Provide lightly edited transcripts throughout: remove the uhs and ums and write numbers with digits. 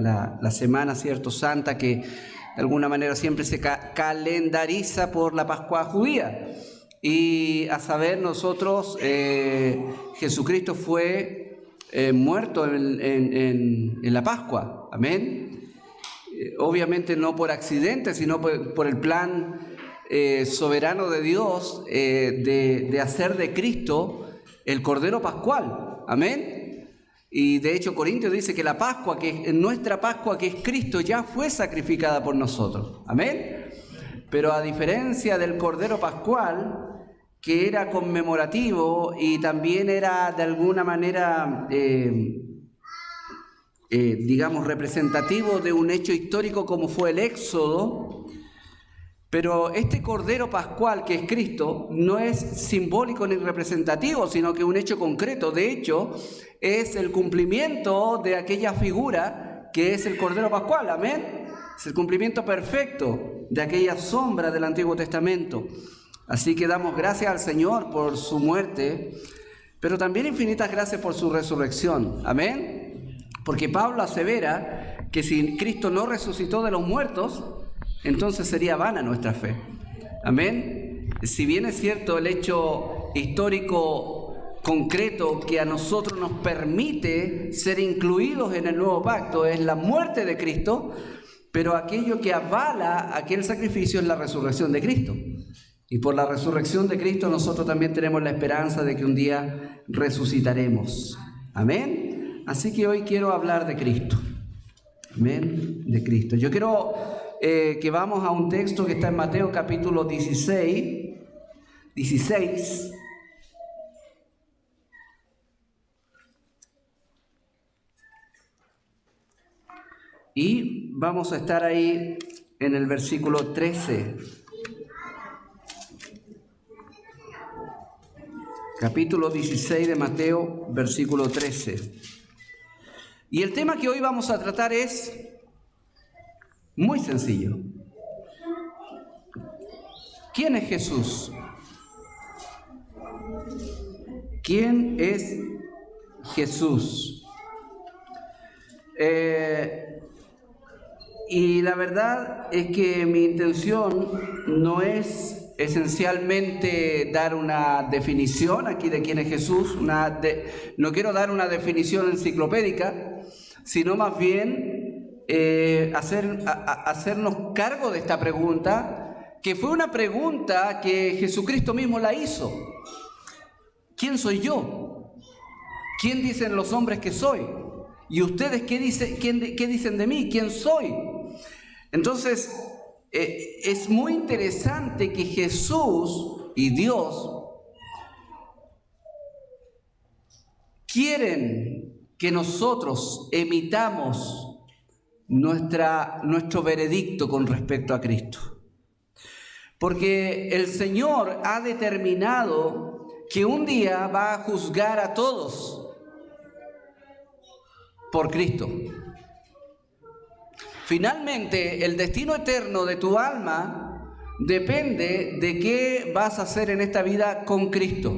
la semana, ¿cierto?, santa, que de alguna manera siempre se calendariza por la Pascua judía. Y a saber, nosotros, Jesucristo fue muerto en la Pascua, amén. Obviamente no por accidente, sino por el plan soberano de Dios de hacer de Cristo el Cordero Pascual, amén. Y de hecho Corintios dice que la Pascua, nuestra Pascua, que es Cristo, ya fue sacrificada por nosotros, amén. Pero a diferencia del Cordero Pascual, que era conmemorativo y también era de alguna manera, digamos, representativo de un hecho histórico como fue el Éxodo, pero este Cordero Pascual, que es Cristo, no es simbólico ni representativo, sino que es un hecho concreto. De hecho, es el cumplimiento de aquella figura que es el Cordero Pascual, amén. Es el cumplimiento perfecto de aquella sombra del Antiguo Testamento. Así que damos gracias al Señor por su muerte, pero también infinitas gracias por su resurrección, amén. Porque Pablo asevera que si Cristo no resucitó de los muertos, entonces sería vana nuestra fe, amén. Si bien es cierto el hecho histórico concreto que a nosotros nos permite ser incluidos en el nuevo pacto es la muerte de Cristo, pero aquello que avala aquel sacrificio es la resurrección de Cristo. Y por la resurrección de Cristo nosotros también tenemos la esperanza de que un día resucitaremos. Amén. Así que hoy quiero hablar de Cristo. Amén. De Cristo. Yo quiero que vamos a un texto que está en Mateo capítulo 16. Y vamos a estar ahí en el versículo 13. Capítulo 16 de Mateo, versículo 13. Y el tema que hoy vamos a tratar es muy sencillo. ¿Quién es Jesús? ¿Quién es Jesús? Y la verdad es que mi intención no es esencialmente dar una definición aquí de quién es Jesús, no quiero dar una definición enciclopédica, sino más bien hacernos cargo de esta pregunta, que fue una pregunta que Jesucristo mismo la hizo. ¿Quién soy yo? ¿Quién dicen los hombres que soy? ¿Y ustedes qué dicen de mí? ¿Quién soy? Entonces, es muy interesante que Jesús y Dios quieren que nosotros emitamos nuestro veredicto con respecto a Cristo. Porque el Señor ha determinado que un día va a juzgar a todos por Cristo. Finalmente, el destino eterno de tu alma depende de qué vas a hacer en esta vida con Cristo.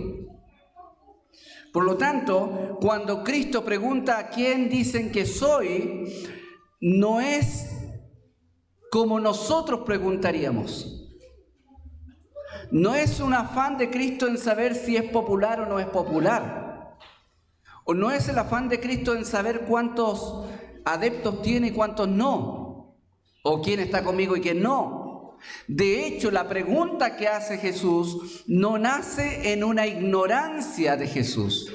Por lo tanto, cuando Cristo pregunta a quién dicen que soy, no es como nosotros preguntaríamos. No es un afán de Cristo en saber si es popular o no es popular. O no es el afán de Cristo en saber cuántos adeptos tiene y cuántos no, o quién está conmigo y quién no. De hecho, la pregunta que hace Jesús no nace en una ignorancia de Jesús,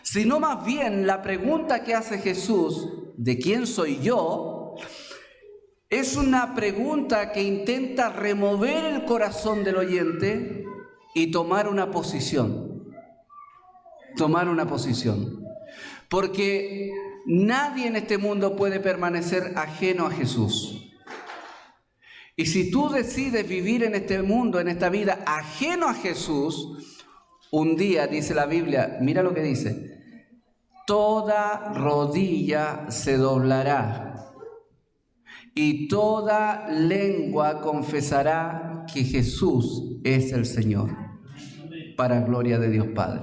sino más bien la pregunta que hace Jesús de quién soy yo es una pregunta que intenta remover el corazón del oyente y tomar una posición. Porque nadie en este mundo puede permanecer ajeno a Jesús. Y si tú decides vivir en este mundo, en esta vida, ajeno a Jesús, un día, dice la Biblia, mira lo que dice, toda rodilla se doblará y toda lengua confesará que Jesús es el Señor, para gloria de Dios Padre.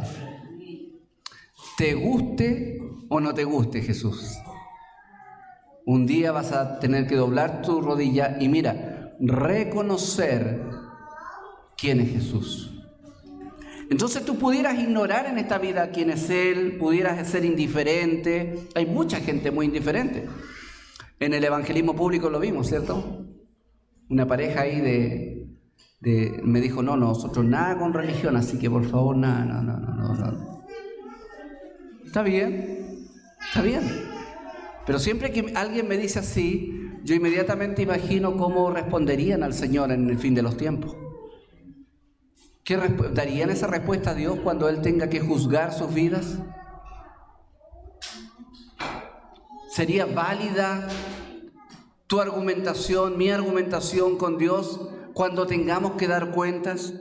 Te guste o no te guste Jesús. Un día vas a tener que doblar tu rodilla y mira, reconocer quién es Jesús. Entonces tú pudieras ignorar en esta vida quién es Él, pudieras ser indiferente. Hay mucha gente muy indiferente. En el evangelismo público lo vimos, ¿cierto? Una pareja ahí me dijo, no, nosotros nada con religión, así que por favor, nada, no. Está bien. Pero siempre que alguien me dice así, yo inmediatamente imagino cómo responderían al Señor en el fin de los tiempos. ¿Qué darían esa respuesta a Dios cuando Él tenga que juzgar sus vidas? ¿Sería válida tu argumentación, mi argumentación con Dios cuando tengamos que dar cuentas?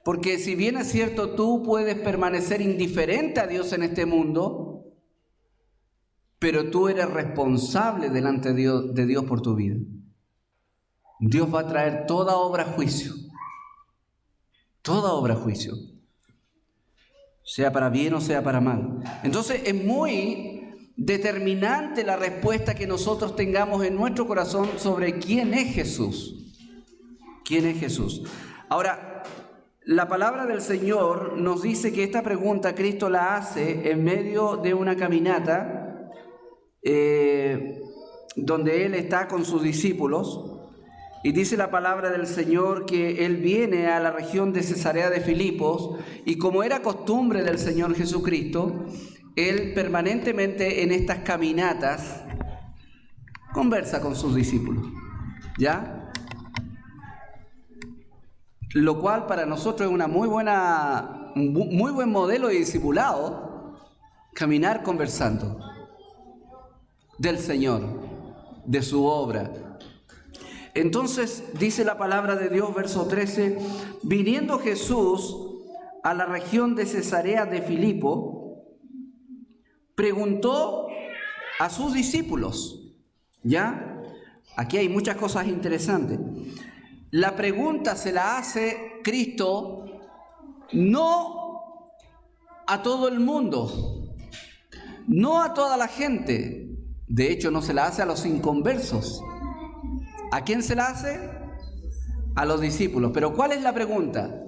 Porque si bien es cierto, tú puedes permanecer indiferente a Dios en este mundo, pero tú eres responsable delante de Dios por tu vida. Dios va a traer toda obra a juicio. Toda obra a juicio, sea para bien o sea para mal. Entonces es muy determinante la respuesta que nosotros tengamos en nuestro corazón sobre quién es Jesús. ¿Quién es Jesús? Ahora, la palabra del Señor nos dice que esta pregunta Cristo la hace en medio de una caminata donde Él está con sus discípulos. Y dice la palabra del Señor que Él viene a la región de Cesarea de Filipos y como era costumbre del Señor Jesucristo, Él permanentemente en estas caminatas conversa con sus discípulos, ¿ya? Lo cual para nosotros es un muy buen modelo de discipulado, caminar conversando del Señor, de su obra. Entonces dice la palabra de Dios, verso 13, viniendo Jesús a la región de Cesarea de Filipo, preguntó a sus discípulos, ¿ya? Aquí hay muchas cosas interesantes. La pregunta se la hace Cristo no a todo el mundo, no a toda la gente. De hecho, no se la hace a los inconversos. ¿A quién se la hace? A los discípulos. Pero ¿cuál es la pregunta?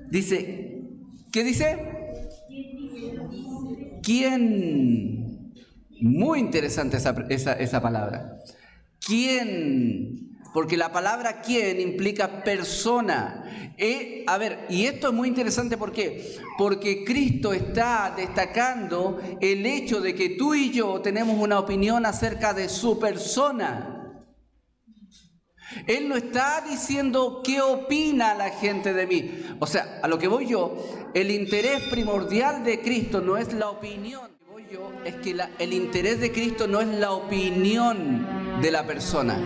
Dice, ¿qué dice? ¿Quién? Muy interesante esa palabra. ¿Quién? Porque la palabra quién implica persona. Y esto es muy interesante, ¿por qué? Porque Cristo está destacando el hecho de que tú y yo tenemos una opinión acerca de su persona. Él no está diciendo qué opina la gente de mí. O sea, a lo que voy yo, el interés primordial de Cristo no es la opinión. Es que el interés de Cristo no es la opinión de la persona.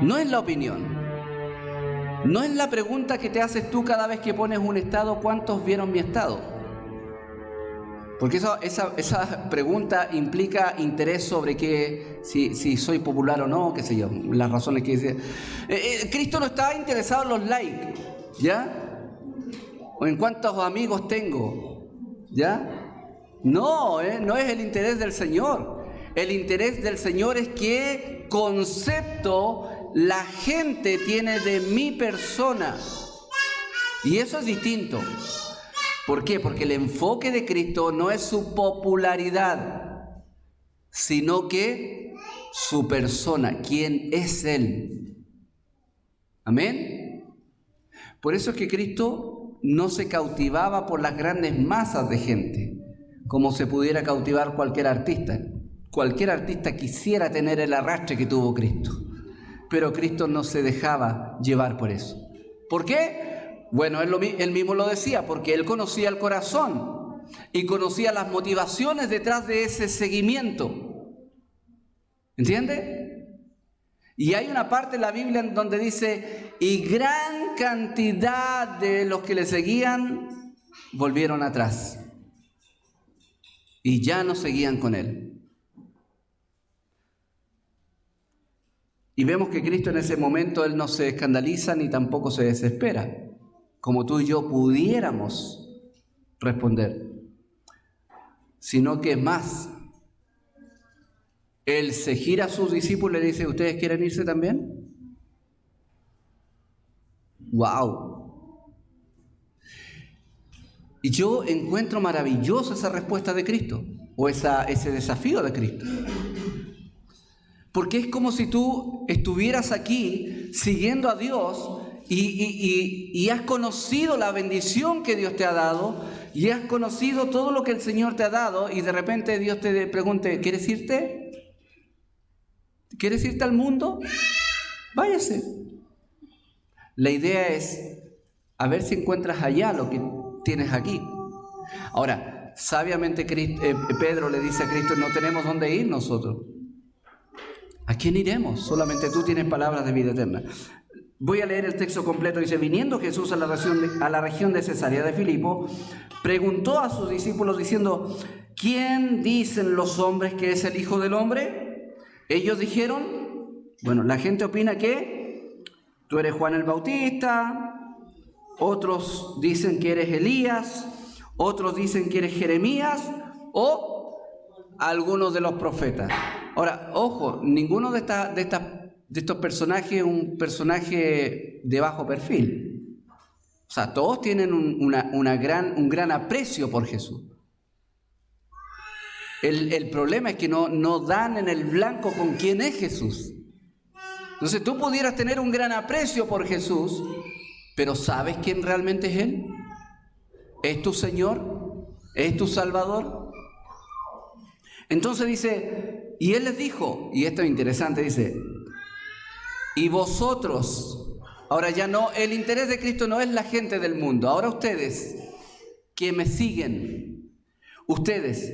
No es la opinión. No es la pregunta que te haces tú cada vez que pones un estado, ¿cuántos vieron mi estado? Porque esa pregunta implica interés sobre si soy popular o no, qué sé yo, las razones que dice. Cristo no está interesado en los likes, ¿ya? O en cuántos amigos tengo, ¿ya? No es el interés del Señor. El interés del Señor es qué concepto la gente tiene de mi persona. Y eso es distinto. ¿Por qué? Porque el enfoque de Cristo no es su popularidad, sino que su persona, quién es Él. ¿Amén? Por eso es que Cristo no se cautivaba por las grandes masas de gente, como se pudiera cautivar cualquier artista. Cualquier artista quisiera tener el arrastre que tuvo Cristo, pero Cristo no se dejaba llevar por eso. ¿Por qué? Bueno, él mismo lo decía, porque Él conocía el corazón y conocía las motivaciones detrás de ese seguimiento. ¿Entiende? Y hay una parte en la Biblia en donde dice, y gran cantidad de los que le seguían volvieron atrás y ya no seguían con Él. Y vemos que Cristo en ese momento, Él no se escandaliza ni tampoco se desespera, como tú y yo pudiéramos responder, sino que más, Él se gira a sus discípulos y le dice, ¿ustedes quieren irse también? ¡Wow! Y yo encuentro maravillosa esa respuesta de Cristo, o ese desafío de Cristo. Porque es como si tú estuvieras aquí siguiendo a Dios y has conocido la bendición que Dios te ha dado y has conocido todo lo que el Señor te ha dado y de repente Dios te pregunte, ¿quieres irte? ¿Quieres irte al mundo? Váyase. La idea es a ver si encuentras allá lo que tienes aquí. Ahora, sabiamente Pedro le dice a Cristo, no tenemos dónde ir nosotros. ¿A quién iremos? Solamente tú tienes palabras de vida eterna. Voy a leer el texto completo. Dice, viniendo Jesús a la región de Cesarea de Filipo, preguntó a sus discípulos diciendo, ¿quién dicen los hombres que es el Hijo del Hombre? Ellos dijeron, bueno, la gente opina que tú eres Juan el Bautista, otros dicen que eres Elías, otros dicen que eres Jeremías o algunos de los profetas. Ahora, ojo, ninguno de estos personajes es un personaje de bajo perfil. O sea, todos tienen un gran aprecio por Jesús. El problema es que no dan en el blanco con quién es Jesús. Entonces tú pudieras tener un gran aprecio por Jesús, pero ¿sabes quién realmente es Él? ¿Es tu Señor? ¿Es tu Salvador? Entonces dice, y Él les dijo, y esto es interesante, dice, y vosotros, ahora ya no, el interés de Cristo no es la gente del mundo, ahora ustedes que me siguen, ustedes,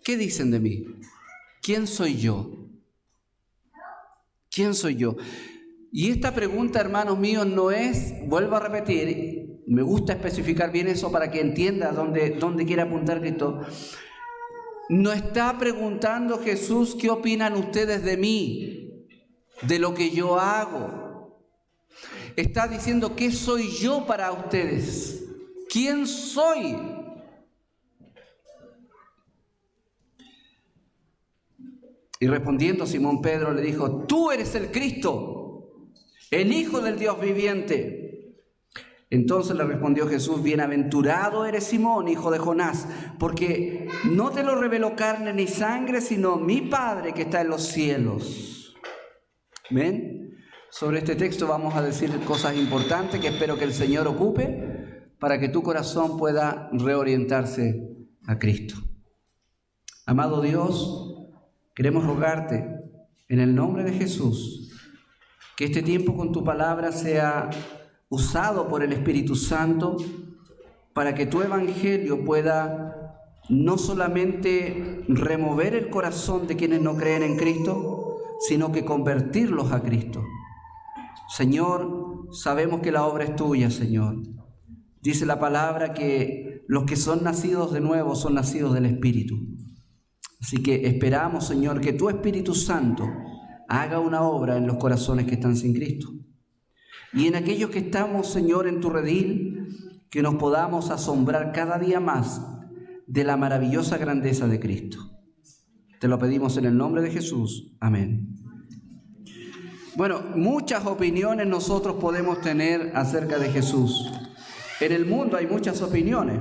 ¿qué dicen de mí? ¿Quién soy yo? ¿Quién soy yo? Y esta pregunta, hermanos míos, no es, vuelvo a repetir, me gusta especificar bien eso para que entienda dónde quiere apuntar Cristo. No está preguntando Jesús, ¿qué opinan ustedes de mí? De lo que yo hago. Está diciendo, ¿qué soy yo para ustedes? ¿Quién soy? Y respondiendo Simón Pedro le dijo, tú eres el Cristo, el Hijo del Dios viviente. Entonces le respondió Jesús, bienaventurado eres Simón, hijo de Jonás, porque no te lo reveló carne ni sangre, sino mi Padre que está en los cielos. ¿Ven? Sobre este texto vamos a decir cosas importantes que espero que el Señor ocupe para que tu corazón pueda reorientarse a Cristo. Amado Dios, queremos rogarte en el nombre de Jesús que este tiempo con tu palabra sea usado por el Espíritu Santo para que tu evangelio pueda no solamente remover el corazón de quienes no creen en Cristo, sino que convertirlos a Cristo. Señor, sabemos que la obra es tuya, Señor. Dice la palabra que los que son nacidos de nuevo son nacidos del Espíritu. Así que esperamos, Señor, que tu Espíritu Santo haga una obra en los corazones que están sin Cristo. Y en aquellos que estamos, Señor, en tu redil, que nos podamos asombrar cada día más de la maravillosa grandeza de Cristo. Te lo pedimos en el nombre de Jesús. Amén. Bueno, muchas opiniones nosotros podemos tener acerca de Jesús. En el mundo hay muchas opiniones.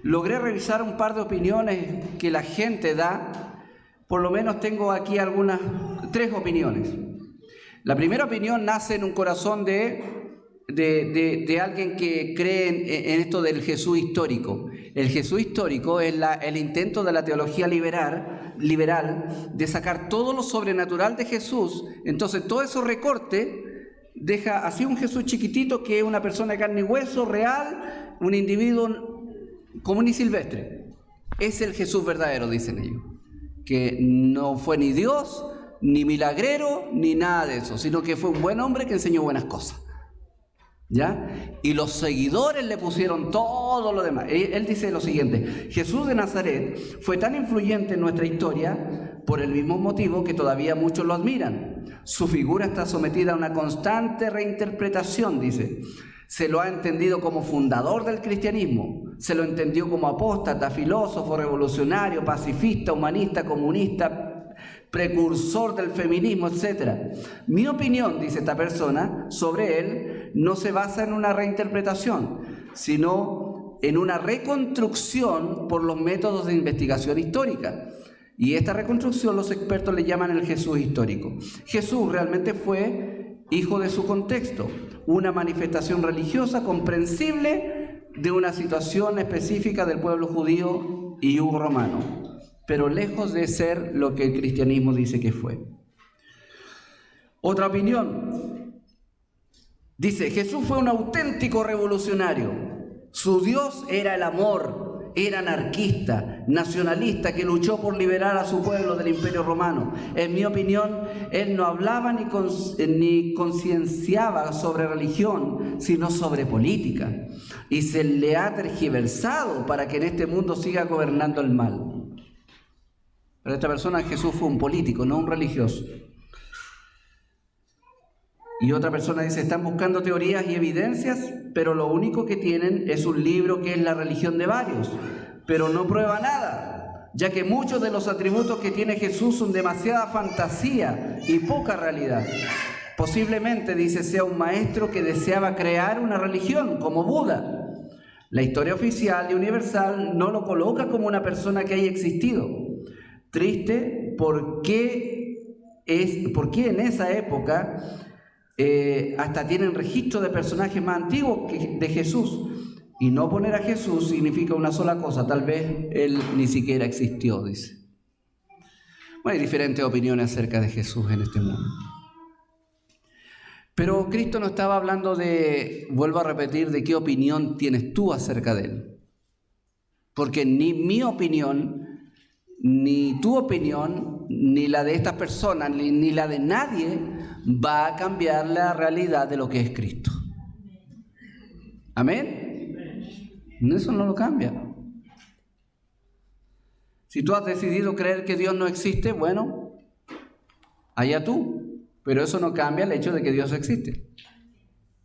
Logré revisar un par de opiniones que la gente da. Por lo menos tengo aquí tres opiniones. La primera opinión nace en un corazón de alguien que cree en esto del Jesús histórico. El Jesús histórico es el intento de la teología liberal de sacar todo lo sobrenatural de Jesús. Entonces todo eso recorte deja así un Jesús chiquitito que es una persona de carne y hueso, real, un individuo común y silvestre. Es el Jesús verdadero, dicen ellos, que no fue ni Dios, ni milagrero, ni nada de eso, sino que fue un buen hombre que enseñó buenas cosas. ¿Ya? Y los seguidores le pusieron todo lo demás. Él dice lo siguiente: Jesús de Nazaret fue tan influyente en nuestra historia por el mismo motivo que todavía muchos lo admiran. Su figura está sometida a una constante reinterpretación, dice. Se lo ha entendido como fundador del cristianismo, se lo entendió como apóstata, filósofo, revolucionario, pacifista, humanista, comunista, precursor del feminismo, etc. Mi opinión, dice esta persona, sobre él no se basa en una reinterpretación, sino en una reconstrucción por los métodos de investigación histórica. Y esta reconstrucción los expertos le llaman el Jesús histórico. Jesús realmente fue hijo de su contexto, una manifestación religiosa comprensible de una situación específica del pueblo judío y yugo romano, pero lejos de ser lo que el cristianismo dice que fue. Otra opinión dice: Jesús fue un auténtico revolucionario. Su Dios era el amor. Era anarquista, nacionalista, que luchó por liberar a su pueblo del Imperio Romano. En mi opinión, él no hablaba ni concienciaba sobre religión, sino sobre política. Y se le ha tergiversado para que en este mundo siga gobernando el mal. Para esta persona, Jesús fue un político, no un religioso. Y otra persona dice: están buscando teorías y evidencias, pero lo único que tienen es un libro que es la religión de varios, pero no prueba nada, ya que muchos de los atributos que tiene Jesús son demasiada fantasía y poca realidad. Posiblemente, dice, sea un maestro que deseaba crear una religión, como Buda. La historia oficial y universal no lo coloca como una persona que haya existido. Triste, porque en esa época hasta tienen registro de personajes más antiguos de Jesús, y no poner a Jesús significa una sola cosa: tal vez él ni siquiera existió, dice. Bueno, hay diferentes opiniones acerca de Jesús en este mundo, pero Cristo no estaba hablando de, vuelvo a repetir, de qué opinión tienes tú acerca de él, porque ni mi opinión, ni tu opinión, ni la de estas personas, ni la de nadie va a cambiar la realidad de lo que es Cristo. ¿Amén? Eso no lo cambia. Si tú has decidido creer que Dios no existe, bueno, allá tú, pero eso no cambia el hecho de que Dios existe.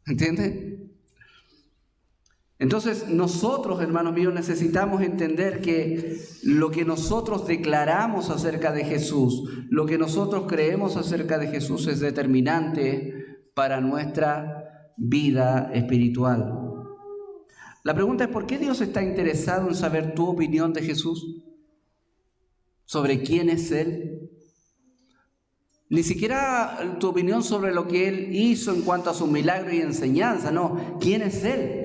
¿Entiendes? Entonces nosotros, hermanos míos, necesitamos entender que lo que nosotros declaramos acerca de Jesús, lo que nosotros creemos acerca de Jesús es determinante para nuestra vida espiritual. La pregunta es: ¿por qué Dios está interesado en saber tu opinión de Jesús? ¿Sobre quién es Él? Ni siquiera tu opinión sobre lo que Él hizo en cuanto a sus milagros y enseñanza, no. ¿Quién es Él?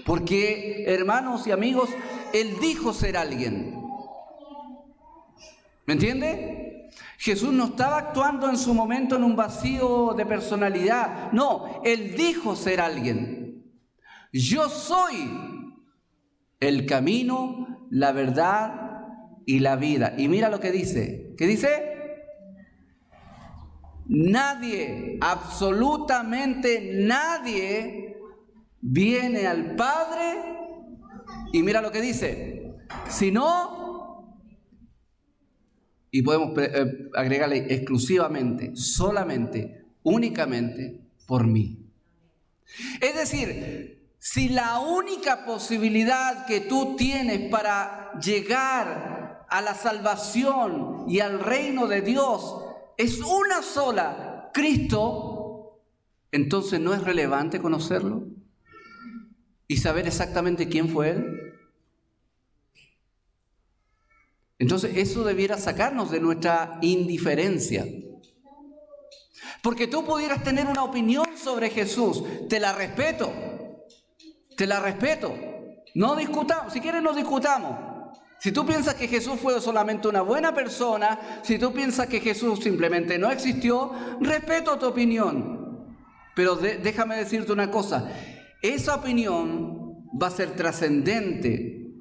Porque, hermanos y amigos, Él dijo ser alguien. ¿Me entiende? Jesús no estaba actuando en su momento en un vacío de personalidad. No, Él dijo ser alguien. Yo soy el camino, la verdad y la vida. Y mira lo que dice. ¿Qué dice? Nadie, absolutamente nadie, viene al Padre, y mira lo que dice, sino, y podemos agregarle exclusivamente, solamente, únicamente por mí. Es decir, si la única posibilidad que tú tienes para llegar a la salvación y al reino de Dios es una sola, Cristo, entonces ¿no es relevante conocerlo y saber exactamente quién fue Él? Entonces eso debiera sacarnos de nuestra indiferencia. Porque tú pudieras tener una opinión sobre Jesús, te la respeto, no discutamos, si quieres no discutamos. Si tú piensas que Jesús fue solamente una buena persona, si tú piensas que Jesús simplemente no existió, respeto tu opinión. Pero déjame decirte una cosa, esa opinión va a ser trascendente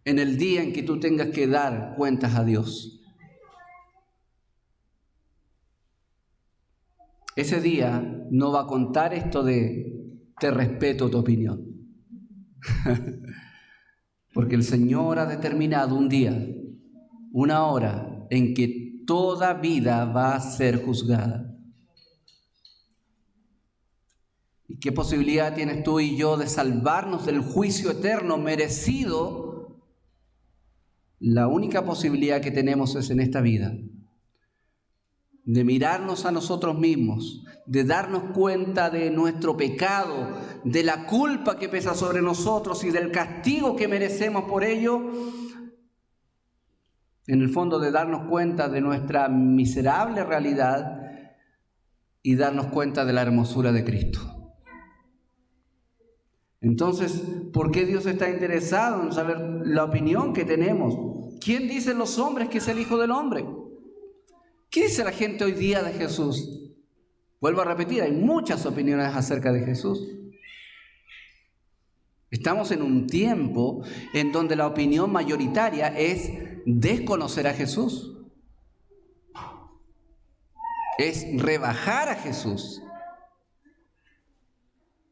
en el día en que tú tengas que dar cuentas a Dios. Ese día no va a contar esto de te respeto tu opinión. Porque el Señor ha determinado un día, una hora en que toda vida va a ser juzgada. ¿Y qué posibilidad tienes tú y yo de salvarnos del juicio eterno merecido? La única posibilidad que tenemos es en esta vida. de mirarnos a nosotros mismos, de darnos cuenta de nuestro pecado, de la culpa que pesa sobre nosotros y del castigo que merecemos por ello, en el fondo de darnos cuenta de nuestra miserable realidad y darnos cuenta de la hermosura de Cristo. Entonces, ¿por qué Dios está interesado en saber la opinión que tenemos? ¿Quién dicen los hombres que es el Hijo del Hombre? ¿Qué dice la gente hoy día de Jesús? Vuelvo a repetir, hay muchas opiniones acerca de Jesús. Estamos en un tiempo en donde la opinión mayoritaria es desconocer a Jesús. Es rebajar a Jesús.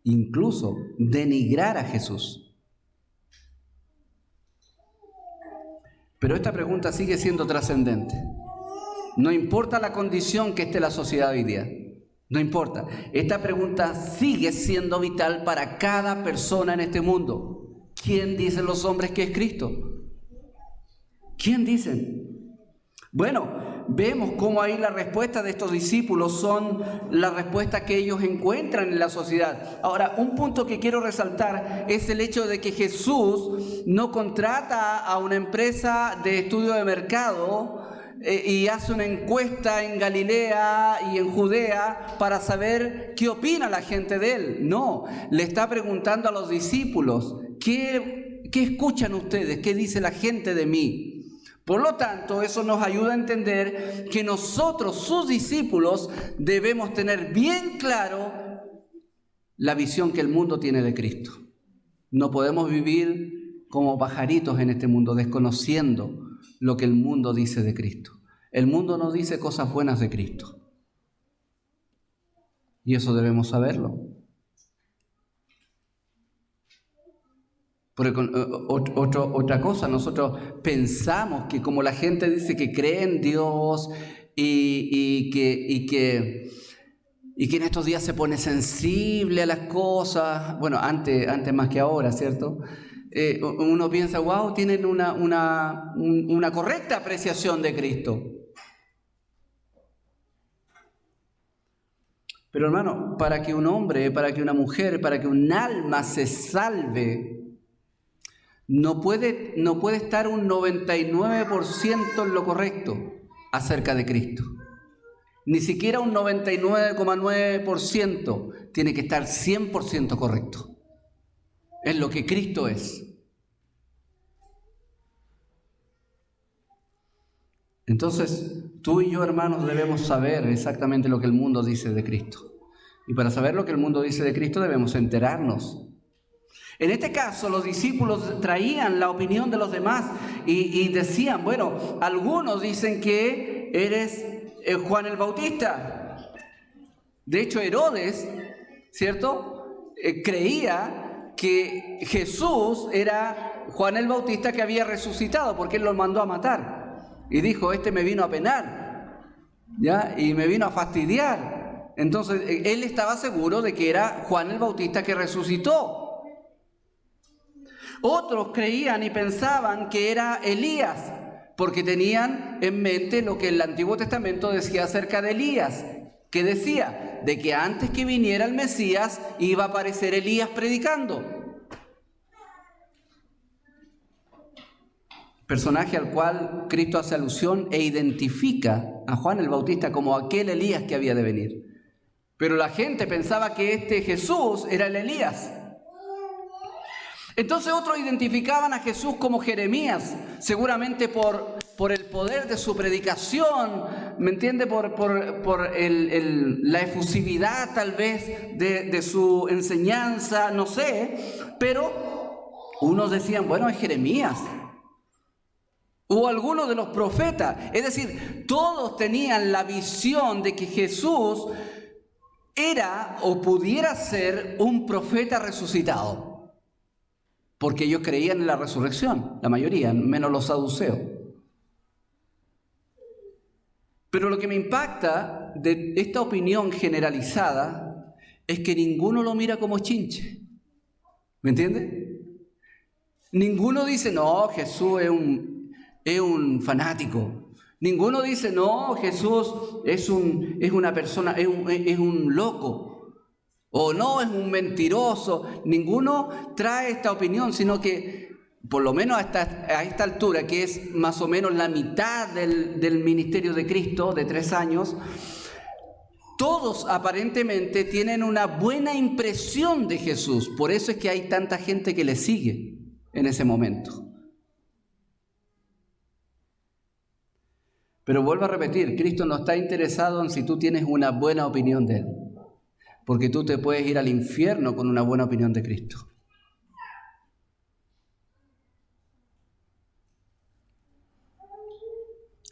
Incluso denigrar a Jesús. Pero esta pregunta sigue siendo trascendente. No importa la condición que esté la sociedad hoy día. No importa. Esta pregunta sigue siendo vital para cada persona en este mundo. ¿Quién dicen los hombres que es Cristo? ¿Quién dicen? Bueno, vemos cómo ahí la respuesta de estos discípulos son la respuesta que ellos encuentran en la sociedad. Ahora, un punto que quiero resaltar es el hecho de que Jesús no contrata a una empresa de estudio de mercado y hace una encuesta en Galilea y en Judea para saber qué opina la gente de él. No, le está preguntando a los discípulos, ¿qué escuchan ustedes? ¿Qué dice la gente de mí? Por lo tanto, eso nos ayuda a entender que nosotros, sus discípulos, debemos tener bien claro la visión que el mundo tiene de Cristo. No podemos vivir como pajaritos en este mundo, desconociendo lo que el mundo dice de Cristo. El mundo no dice cosas buenas de Cristo. Y eso debemos saberlo. Porque otra cosa, nosotros pensamos que como la gente dice que cree en Dios y que en estos días se pone sensible a las cosas, bueno, antes más que ahora, ¿cierto? Uno piensa, wow, tienen una correcta apreciación de Cristo. Pero hermano, para que un hombre, para que una mujer, para que un alma se salve, no puede estar un 99% en lo correcto acerca de Cristo. Ni siquiera un 99,9%, tiene que estar 100% correcto en lo que Cristo es. Entonces, tú y yo, hermanos, debemos saber exactamente lo que el mundo dice de Cristo. Y para saber lo que el mundo dice de Cristo debemos enterarnos. En este caso, los discípulos traían la opinión de los demás y decían, bueno, algunos dicen que eres Juan el Bautista. De hecho, Herodes, ¿cierto? Creía que Jesús era Juan el Bautista que había resucitado porque él lo mandó a matar. Y dijo, este me vino a penar, ¿ya? Y me vino a fastidiar. Entonces, él estaba seguro de que era Juan el Bautista que resucitó. Otros creían y pensaban que era Elías, porque tenían en mente lo que el Antiguo Testamento decía acerca de Elías, que decía de que antes que viniera el Mesías iba a aparecer Elías predicando. Personaje al cual Cristo hace alusión e identifica a Juan el Bautista como aquel Elías que había de venir. Pero la gente pensaba que este Jesús era el Elías. Entonces otros identificaban a Jesús como Jeremías, seguramente por el poder de su predicación, ¿me entiende? Por la efusividad tal vez de su enseñanza, no sé. Pero unos decían, bueno, es Jeremías. O algunos de los profetas. Es decir, todos tenían la visión de que Jesús era o pudiera ser un profeta resucitado. Porque ellos creían en la resurrección, la mayoría, menos los saduceos. Pero lo que me impacta de esta opinión generalizada es que ninguno lo mira como chinche. ¿Me entiende? Ninguno dice, no, Jesús es un fanático. Ninguno dice, no, Jesús es una persona, es un loco, o no, es un mentiroso. Ninguno trae esta opinión, sino que, por lo menos a esta altura, que es más o menos la mitad del ministerio de Cristo, de 3 años, todos aparentemente tienen una buena impresión de Jesús. Por eso es que hay tanta gente que le sigue en ese momento. Pero vuelvo a repetir, Cristo no está interesado en si tú tienes una buena opinión de Él, porque tú te puedes ir al infierno con una buena opinión de Cristo.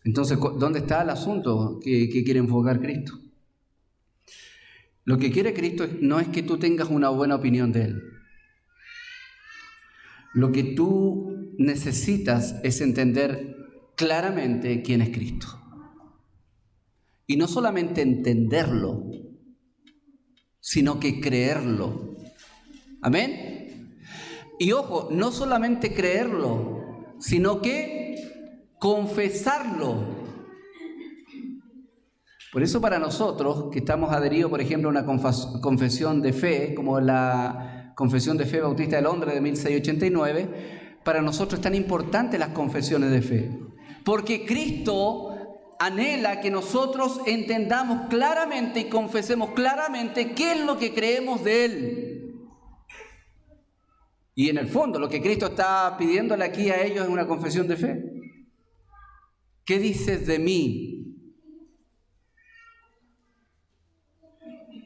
Entonces, ¿dónde está el asunto que quiere enfocar Cristo? Lo que quiere Cristo no es que tú tengas una buena opinión de Él. Lo que tú necesitas es entender claramente quién es Cristo. Y no solamente entenderlo, sino que creerlo. ¿Amén? Y ojo, no solamente creerlo, sino que confesarlo. Por eso para nosotros, que estamos adheridos, por ejemplo, a una confesión de fe, como la Confesión de Fe Bautista de Londres de 1689, para nosotros es tan importante las confesiones de fe. Porque Cristo anhela que nosotros entendamos claramente y confesemos claramente qué es lo que creemos de Él. Y en el fondo, lo que Cristo está pidiéndole aquí a ellos es una confesión de fe. ¿Qué dices de mí?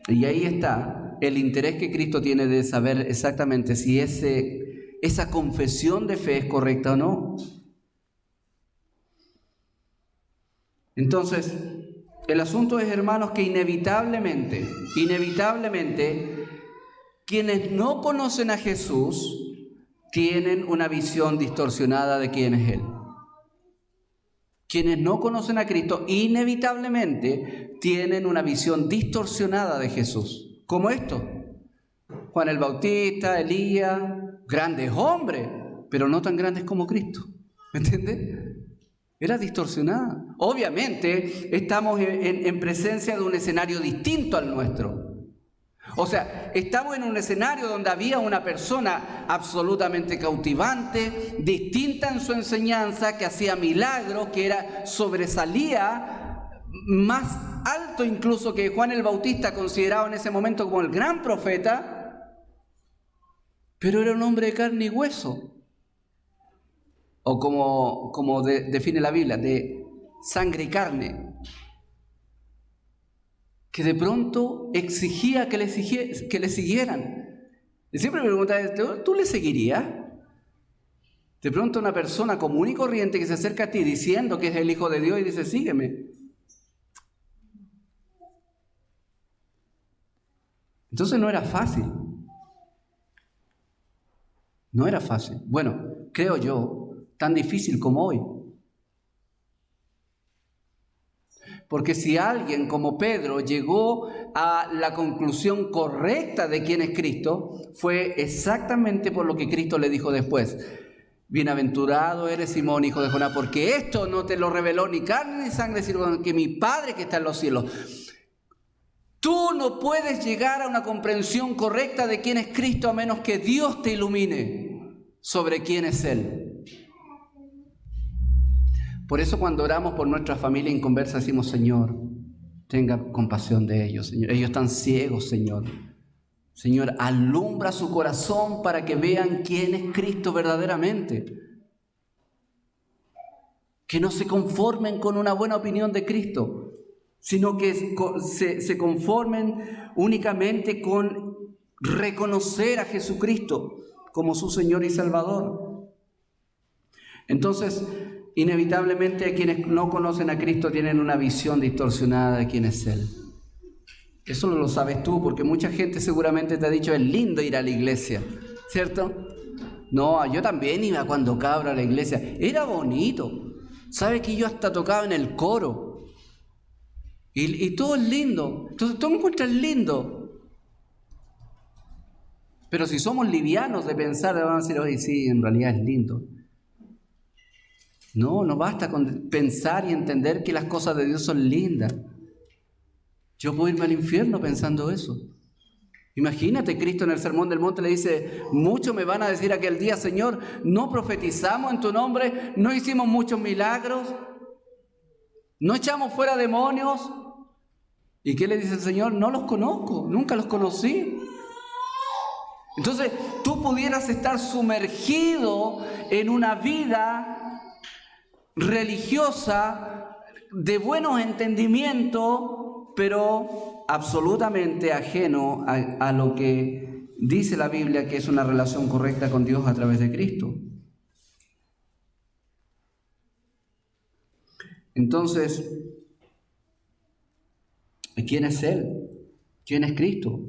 Y ahí está el interés que Cristo tiene de saber exactamente si esa confesión de fe es correcta o no. Entonces, el asunto es, hermanos, que inevitablemente, quienes no conocen a Jesús tienen una visión distorsionada de quién es Él. Quienes no conocen a Cristo, inevitablemente tienen una visión distorsionada de Jesús. Como esto: Juan el Bautista, Elías, grandes hombres, pero no tan grandes como Cristo. ¿Me entiendes? Era distorsionada. Obviamente estamos en presencia de un escenario distinto al nuestro. O sea, estamos en un escenario donde había una persona absolutamente cautivante, distinta en su enseñanza, que hacía milagros, que sobresalía más alto incluso que Juan el Bautista, considerado en ese momento como el gran profeta, pero era un hombre de carne y hueso. O como define la Biblia, de sangre y carne, que de pronto exigía que le siguieran. Y siempre me preguntaba, ¿tú le seguirías? De pronto una persona común y corriente que se acerca a ti diciendo que es el Hijo de Dios y dice, sígueme. Entonces no era fácil. No era fácil. Bueno, creo yo, tan difícil como hoy. Porque si alguien como Pedro llegó a la conclusión correcta de quién es Cristo, fue exactamente por lo que Cristo le dijo después: bienaventurado eres, Simón, hijo de Jonás, porque esto no te lo reveló ni carne ni sangre, sino que mi Padre que está en los cielos. Tú no puedes llegar a una comprensión correcta de quién es Cristo a menos que Dios te ilumine sobre quién es Él. Por eso cuando oramos por nuestra familia inconversa decimos: Señor, tenga compasión de ellos, Señor. Ellos están ciegos, Señor. Señor, alumbra su corazón para que vean quién es Cristo verdaderamente. Que no se conformen con una buena opinión de Cristo, sino que se conformen únicamente con reconocer a Jesucristo como su Señor y Salvador. Entonces, inevitablemente a quienes no conocen a Cristo tienen una visión distorsionada de quién es Él. Eso no lo sabes tú, porque mucha gente seguramente te ha dicho: es lindo ir a la iglesia, ¿cierto? No, yo también iba cuando cabra a la iglesia, era bonito. ¿Sabes que yo hasta tocaba en el coro? Y todo es lindo, entonces todo encuentras lindo. Pero si somos livianos de pensar, vamos a decir: oye, sí, en realidad es lindo. No, no basta con pensar y entender que las cosas de Dios son lindas. Yo puedo irme al infierno pensando eso. Imagínate, Cristo en el Sermón del Monte le dice, muchos me van a decir aquel día, Señor, no profetizamos en tu nombre, no hicimos muchos milagros, no echamos fuera demonios. ¿Y qué le dice el Señor? No los conozco, nunca los conocí. Entonces, tú pudieras estar sumergido en una vida religiosa de buenos entendimientos, pero absolutamente ajeno a lo que dice la Biblia que es una relación correcta con Dios a través de Cristo. Entonces, ¿quién es Él? ¿Quién es Cristo?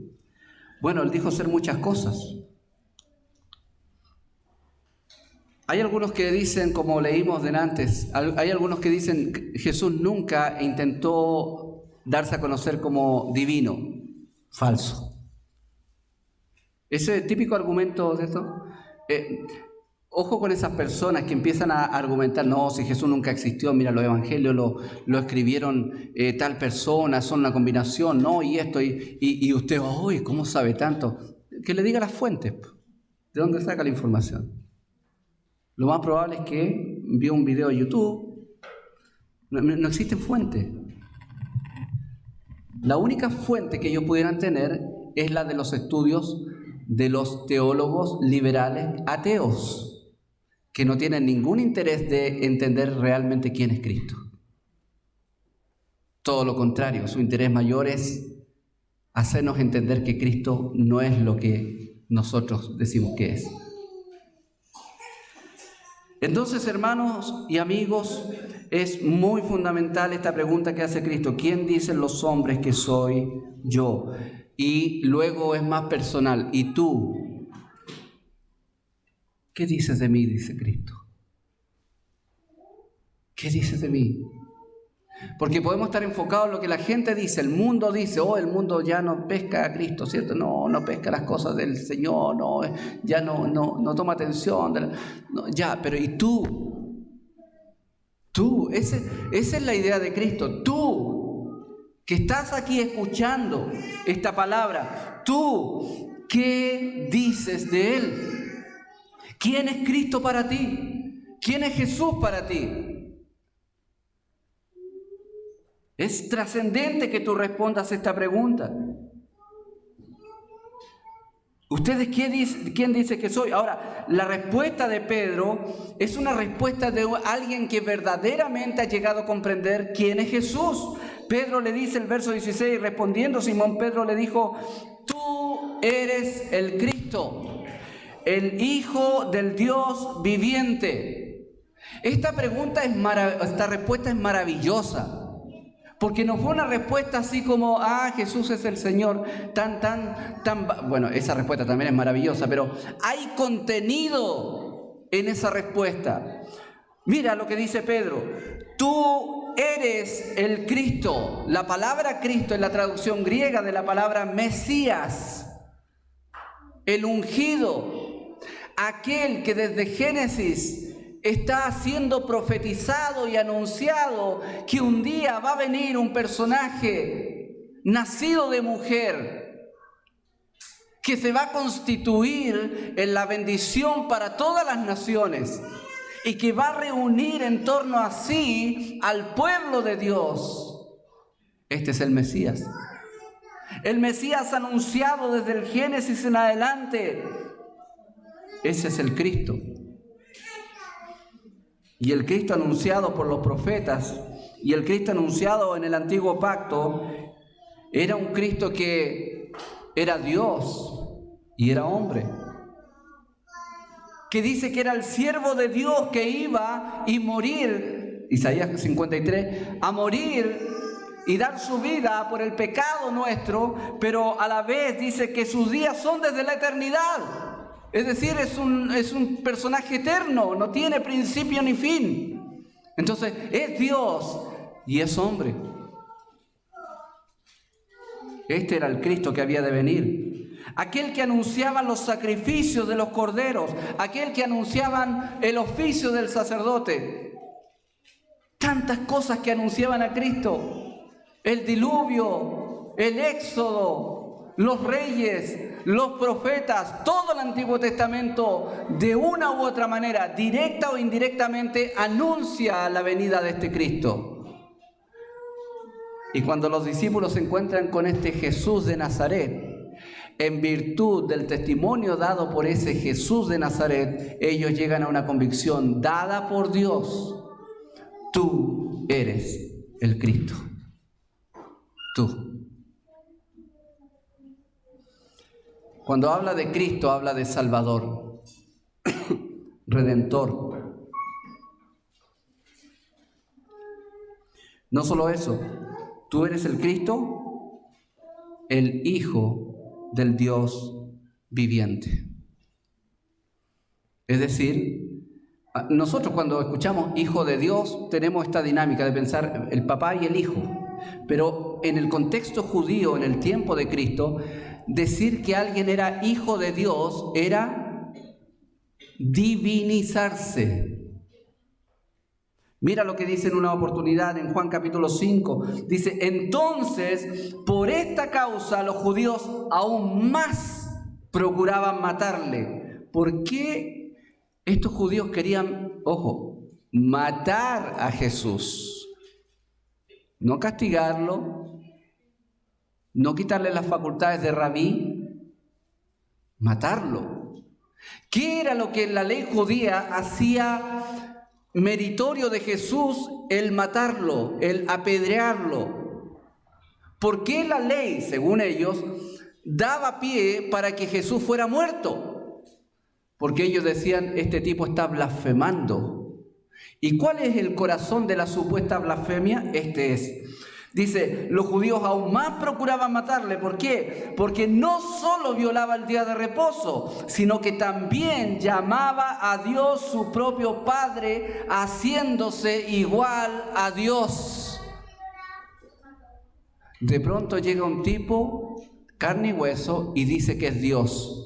Bueno, Él dijo ser muchas cosas. Hay algunos que dicen, como leímos antes, hay algunos que dicen que Jesús nunca intentó darse a conocer como divino. Falso. Ese típico argumento de esto. Ojo con esas personas que empiezan a argumentar, no, si Jesús nunca existió, mira, los evangelios lo escribieron tal persona, son una combinación, no, y esto, y usted, uy, ¿cómo sabe tanto? Que le diga las fuentes, ¿de dónde saca la información? Lo más probable es que vio un video de YouTube, no existen fuentes. La única fuente que ellos pudieran tener es la de los estudios de los teólogos liberales ateos, que no tienen ningún interés de entender realmente quién es Cristo. Todo lo contrario, su interés mayor es hacernos entender que Cristo no es lo que nosotros decimos que es. Entonces, hermanos y amigos, es muy fundamental esta pregunta que hace Cristo. ¿Quién dicen los hombres que soy yo? Y luego es más personal. ¿Y tú? ¿Qué dices de mí? Dice Cristo. ¿Qué dices de mí? Porque podemos estar enfocados en lo que la gente dice, el mundo dice, el mundo ya no pesca a Cristo, ¿cierto? No pesca las cosas del Señor, ya no toma atención. Pero ¿y tú? Tú, esa es la idea de Cristo. Tú, que estás aquí escuchando esta palabra, tú, ¿qué dices de Él? ¿Quién es Cristo para ti? ¿Quién es Jesús para ti? Es trascendente que tú respondas esta pregunta. ¿Ustedes quién dice que soy? Ahora, la respuesta de Pedro es una respuesta de alguien que verdaderamente ha llegado a comprender quién es Jesús. Pedro le dice, el verso 16, respondiendo Simón Pedro le dijo, tú eres el Cristo, el Hijo del Dios viviente. Esta respuesta es maravillosa. Porque no fue una respuesta así como, Jesús es el Señor, bueno, esa respuesta también es maravillosa, pero hay contenido en esa respuesta. Mira lo que dice Pedro, tú eres el Cristo. La palabra Cristo es la traducción griega de la palabra Mesías, el ungido, aquel que desde Génesis está siendo profetizado y anunciado que un día va a venir un personaje nacido de mujer que se va a constituir en la bendición para todas las naciones y que va a reunir en torno a sí al pueblo de Dios. Este es el Mesías. El Mesías anunciado desde el Génesis en adelante. Ese es el Cristo. Y el Cristo anunciado por los profetas y el Cristo anunciado en el antiguo pacto era un Cristo que era Dios y era hombre. Que dice que era el siervo de Dios que iba y morir, Isaías 53, a morir y dar su vida por el pecado nuestro, pero a la vez dice que sus días son desde la eternidad. Es decir, es un personaje eterno, no tiene principio ni fin. Entonces, es Dios y es hombre. Este era el Cristo que había de venir. Aquel que anunciaba los sacrificios de los corderos, aquel que anunciaban el oficio del sacerdote. tantas cosas que anunciaban a Cristo. El diluvio, el éxodo, los reyes, los profetas, todo el Antiguo Testamento, de una u otra manera, directa o indirectamente, anuncia la venida de este Cristo. Y cuando los discípulos se encuentran con este Jesús de Nazaret, en virtud del testimonio dado por ese Jesús de Nazaret, ellos llegan a una convicción dada por Dios: tú eres el Cristo. Tú. Cuando habla de Cristo, habla de Salvador, Redentor. No solo eso, tú eres el Cristo, el Hijo del Dios viviente. Es decir, nosotros cuando escuchamos Hijo de Dios tenemos esta dinámica de pensar el papá y el hijo, pero en el contexto judío, en el tiempo de Cristo, decir que alguien era hijo de Dios era divinizarse. Mira lo que dice en una oportunidad en Juan capítulo 5. Dice: entonces, por esta causa los judíos aún más procuraban matarle. ¿Por qué estos judíos querían, ojo, matar a Jesús? No castigarlo, no quitarle las facultades de rabí, matarlo. ¿Qué era lo que la ley judía hacía meritorio de Jesús? El matarlo, el apedrearlo. ¿Por qué la ley, según ellos, daba pie para que Jesús fuera muerto? Porque ellos decían: este tipo está blasfemando. ¿Y cuál es el corazón de la supuesta blasfemia? Este es. Dice, los judíos aún más procuraban matarle. ¿Por qué? Porque no solo violaba el día de reposo, sino que también llamaba a Dios su propio Padre, haciéndose igual a Dios. De pronto llega un tipo, carne y hueso, y dice que es Dios.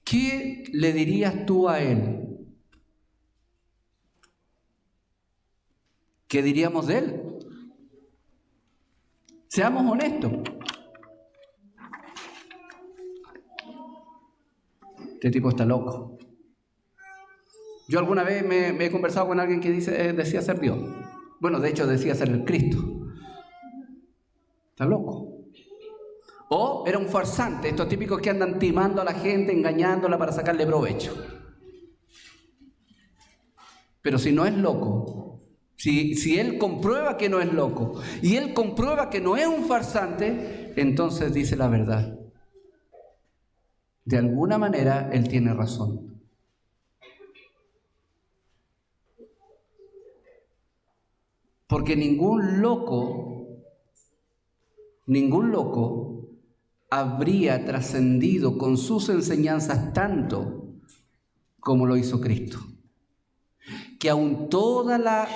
¿Qué le dirías tú a él? ¿Qué diríamos de él? Seamos honestos. Este tipo está loco. Yo alguna vez me he conversado con alguien que decía ser Dios. Bueno, de hecho decía ser el Cristo. Está loco. O era un farsante, estos típicos que andan timando a la gente, engañándola para sacarle provecho. Pero si no es loco, si él comprueba que no es loco y él comprueba que no es un farsante, entonces dice la verdad. De alguna manera él tiene razón. Porque ningún loco habría trascendido con sus enseñanzas tanto como lo hizo Cristo. Que aún toda la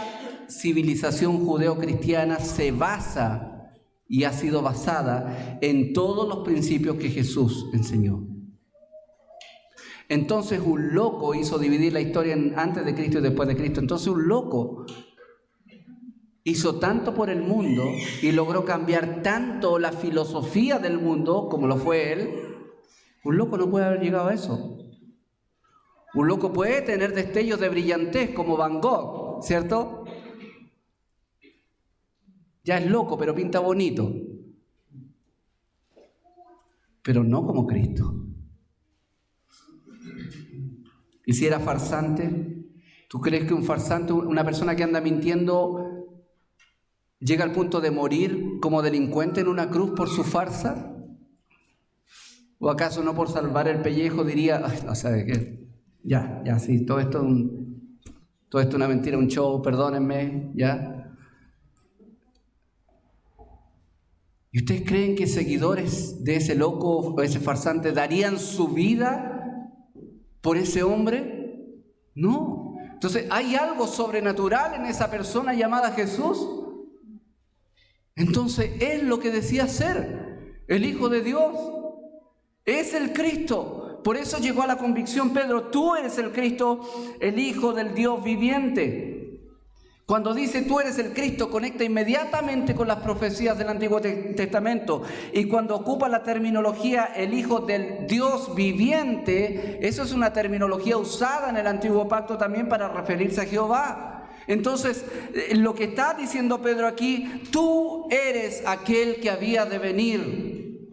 civilización judeo-cristiana se basa y ha sido basada en todos los principios que Jesús enseñó. Entonces un loco hizo dividir la historia en antes de Cristo y después de Cristo. Entonces un loco hizo tanto por el mundo y logró cambiar tanto la filosofía del mundo como lo fue él. Un loco no puede haber llegado a eso. Un loco puede tener destellos de brillantez como Van Gogh, ¿cierto? Ya es loco, pero pinta bonito. Pero no como Cristo. ¿Y si era farsante? ¿Tú crees que un farsante, una persona que anda mintiendo, llega al punto de morir como delincuente en una cruz por su farsa? ¿O acaso no por salvar el pellejo diría, ay, no sabe qué? Ya, sí, todo esto es una mentira, un show, perdónenme, ya. ¿Y ustedes creen que seguidores de ese loco o ese farsante darían su vida por ese hombre? No. Entonces, ¿hay algo sobrenatural en esa persona llamada Jesús? Entonces, es lo que decía ser el Hijo de Dios. Es el Cristo. Por eso llegó a la convicción Pedro: tú eres el Cristo, el Hijo del Dios viviente. Cuando dice tú eres el Cristo, conecta inmediatamente con las profecías del Antiguo Testamento. Y cuando ocupa la terminología el Hijo del Dios viviente, eso es una terminología usada en el Antiguo Pacto también para referirse a Jehová. Entonces, lo que está diciendo Pedro aquí, tú eres aquel que había de venir.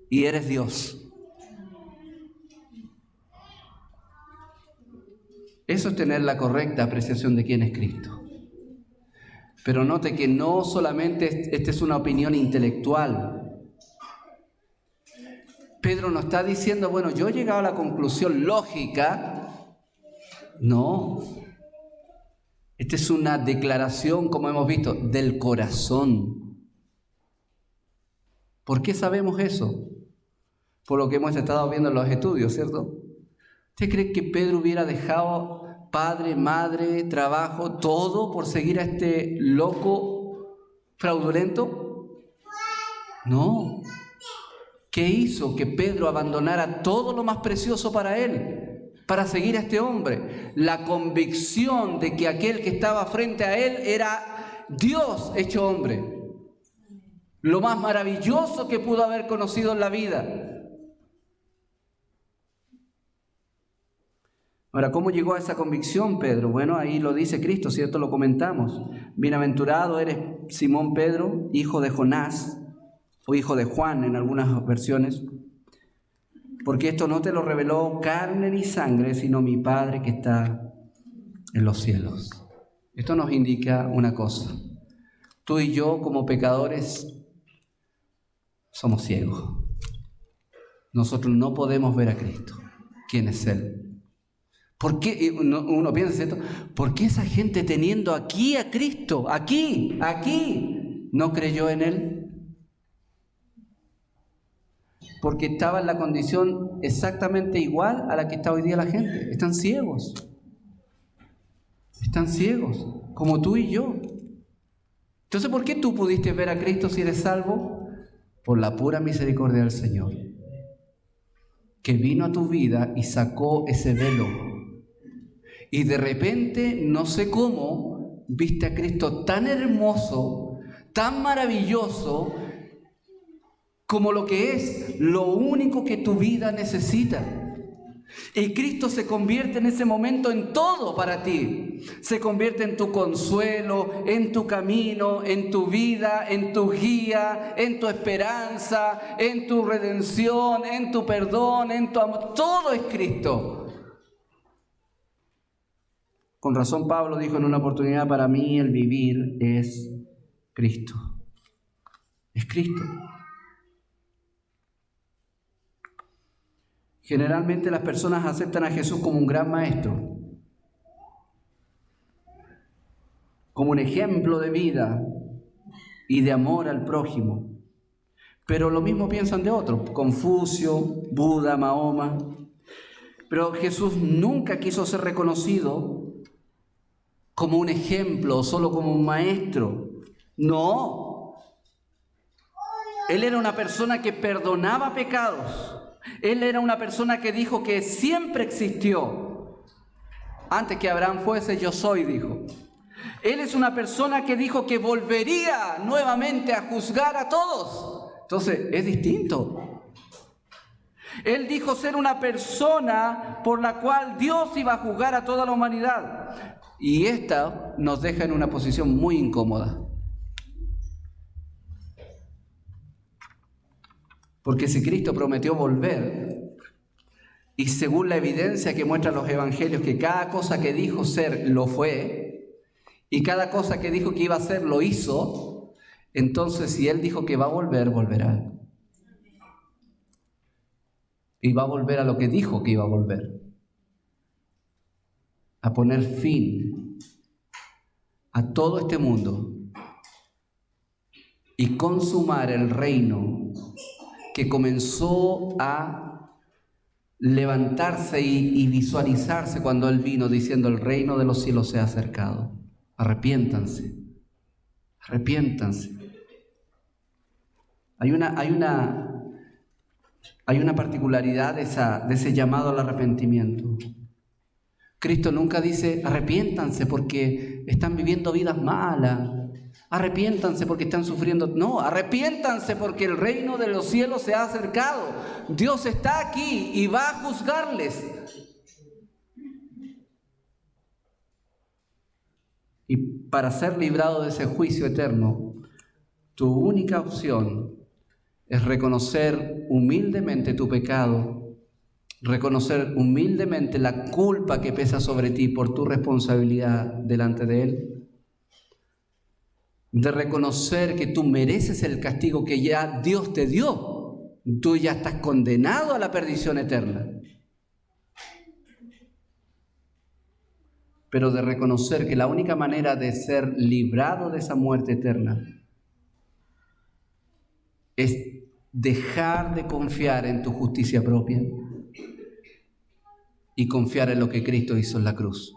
Y eres Dios. Eso es tener la correcta apreciación de quién es Cristo. Pero note que no solamente esta es una opinión intelectual. Pedro no está diciendo, bueno, yo he llegado a la conclusión lógica. No. Esta es una declaración, como hemos visto, del corazón. ¿Por qué sabemos eso? Por lo que hemos estado viendo en los estudios, ¿cierto? ¿Usted cree que Pedro hubiera dejado padre, madre, trabajo, todo por seguir a este loco fraudulento? No. ¿Qué hizo que Pedro abandonara todo lo más precioso para él, para seguir a este hombre? La convicción de que aquel que estaba frente a él era Dios hecho hombre. Lo más maravilloso que pudo haber conocido en la vida. Ahora, ¿cómo llegó a esa convicción Pedro? Bueno, ahí lo dice Cristo, ¿cierto? Lo comentamos. Bienaventurado eres Simón Pedro, hijo de Jonás, o hijo de Juan en algunas versiones, porque esto no te lo reveló carne ni sangre, sino mi Padre que está en los cielos. Esto nos indica una cosa. Tú y yo, como pecadores, somos ciegos. Nosotros no podemos ver a Cristo. ¿Quién es Él? ¿Por qué? Uno piensa esto. ¿Por qué esa gente teniendo aquí a Cristo, aquí, no creyó en Él? Porque estaba en la condición exactamente igual a la que está hoy día la gente. Están ciegos. Están ciegos, como tú y yo. Entonces, ¿por qué tú pudiste ver a Cristo si eres salvo? Por la pura misericordia del Señor, que vino a tu vida y sacó ese velo. Y de repente, no sé cómo, viste a Cristo tan hermoso, tan maravilloso, como lo que es lo único que tu vida necesita. Y Cristo se convierte en ese momento en todo para ti. Se convierte en tu consuelo, en tu camino, en tu vida, en tu guía, en tu esperanza, en tu redención, en tu perdón, en tu amor. Todo es Cristo. Con razón Pablo dijo en una oportunidad, para mí el vivir es Cristo. Es Cristo. Generalmente las personas aceptan a Jesús como un gran maestro, como un ejemplo de vida y de amor al prójimo. Pero lo mismo piensan de otros, Confucio, Buda, Mahoma. Pero Jesús nunca quiso ser reconocido como un ejemplo, solo como un maestro. No. Él era una persona que perdonaba pecados. Él era una persona que dijo que siempre existió. Antes que Abraham fuese, yo soy, dijo. Él es una persona que dijo que volvería nuevamente a juzgar a todos. Entonces, es distinto. Él dijo ser una persona por la cual Dios iba a juzgar a toda la humanidad. Y esta nos deja en una posición muy incómoda. Porque si Cristo prometió volver, y según la evidencia que muestran los evangelios, que cada cosa que dijo ser lo fue, y cada cosa que dijo que iba a hacer lo hizo, entonces si Él dijo que va a volver, volverá. Y va a volver a lo que dijo que iba a volver. A poner fin a todo este mundo y consumar el reino que comenzó a levantarse y visualizarse cuando Él vino diciendo: el reino de los cielos se ha acercado. Arrepiéntanse, arrepiéntanse. Hay una particularidad de ese llamado al arrepentimiento. Cristo nunca dice, arrepiéntanse porque están viviendo vidas malas, arrepiéntanse porque están sufriendo. No, arrepiéntanse porque el reino de los cielos se ha acercado. Dios está aquí y va a juzgarles. Y para ser librado de ese juicio eterno, tu única opción es reconocer humildemente tu pecado, reconocer humildemente la culpa que pesa sobre ti por tu responsabilidad delante de Él, de reconocer que tú mereces el castigo que ya Dios te dio. Tú ya estás condenado a la perdición eterna. Pero de reconocer que la única manera de ser librado de esa muerte eterna es dejar de confiar en tu justicia propia y confiar en lo que Cristo hizo en la cruz.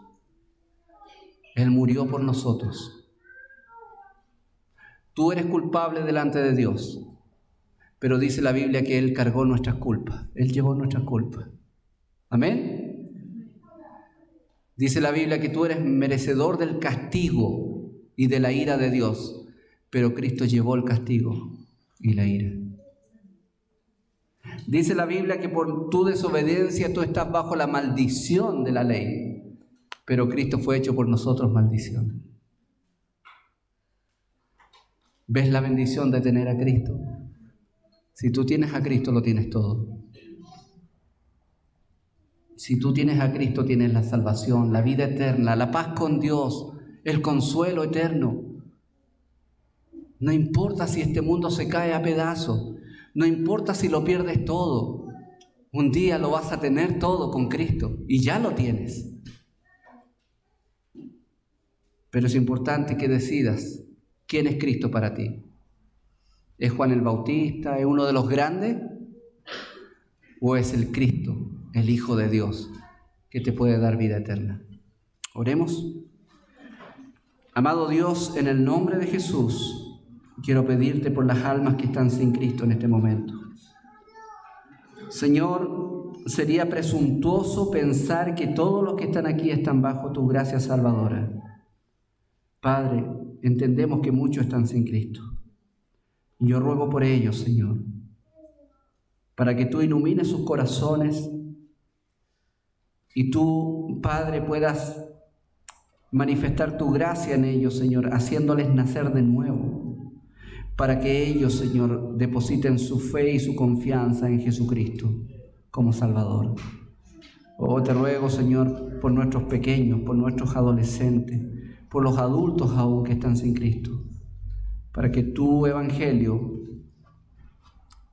Él murió por nosotros. Tú eres culpable delante de Dios, pero dice la Biblia que Él cargó nuestras culpas. Él llevó nuestras culpas. ¿Amén? Dice la Biblia que tú eres merecedor del castigo y de la ira de Dios, pero Cristo llevó el castigo y la ira. Dice la Biblia que por tu desobediencia tú estás bajo la maldición de la ley, pero Cristo fue hecho por nosotros maldición. ¿Ves la bendición de tener a Cristo? Si tú tienes a Cristo, lo tienes todo. Si tú tienes a Cristo, tienes la salvación, la vida eterna, la paz con Dios, el consuelo eterno. No importa si este mundo se cae a pedazos, no importa si lo pierdes todo, un día lo vas a tener todo con Cristo y ya lo tienes. Pero es importante que decidas quién es Cristo para ti. ¿Es Juan el Bautista? ¿Es uno de los grandes? ¿O es el Cristo, el Hijo de Dios, que te puede dar vida eterna? Oremos. Amado Dios, en el nombre de Jesús, quiero pedirte por las almas que están sin Cristo en este momento. Señor, sería presuntuoso pensar que todos los que están aquí están bajo tu gracia salvadora. Padre, entendemos que muchos están sin Cristo. Y yo ruego por ellos, Señor, para que tú ilumines sus corazones y tú, Padre, puedas manifestar tu gracia en ellos, Señor, haciéndoles nacer de nuevo, para que ellos, Señor, depositen su fe y su confianza en Jesucristo como Salvador. Oh, te ruego, Señor, por nuestros pequeños, por nuestros adolescentes, por los adultos aún que están sin Cristo, para que tu evangelio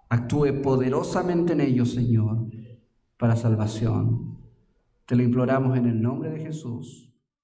actúe poderosamente en ellos, Señor, para salvación. Te lo imploramos en el nombre de Jesús.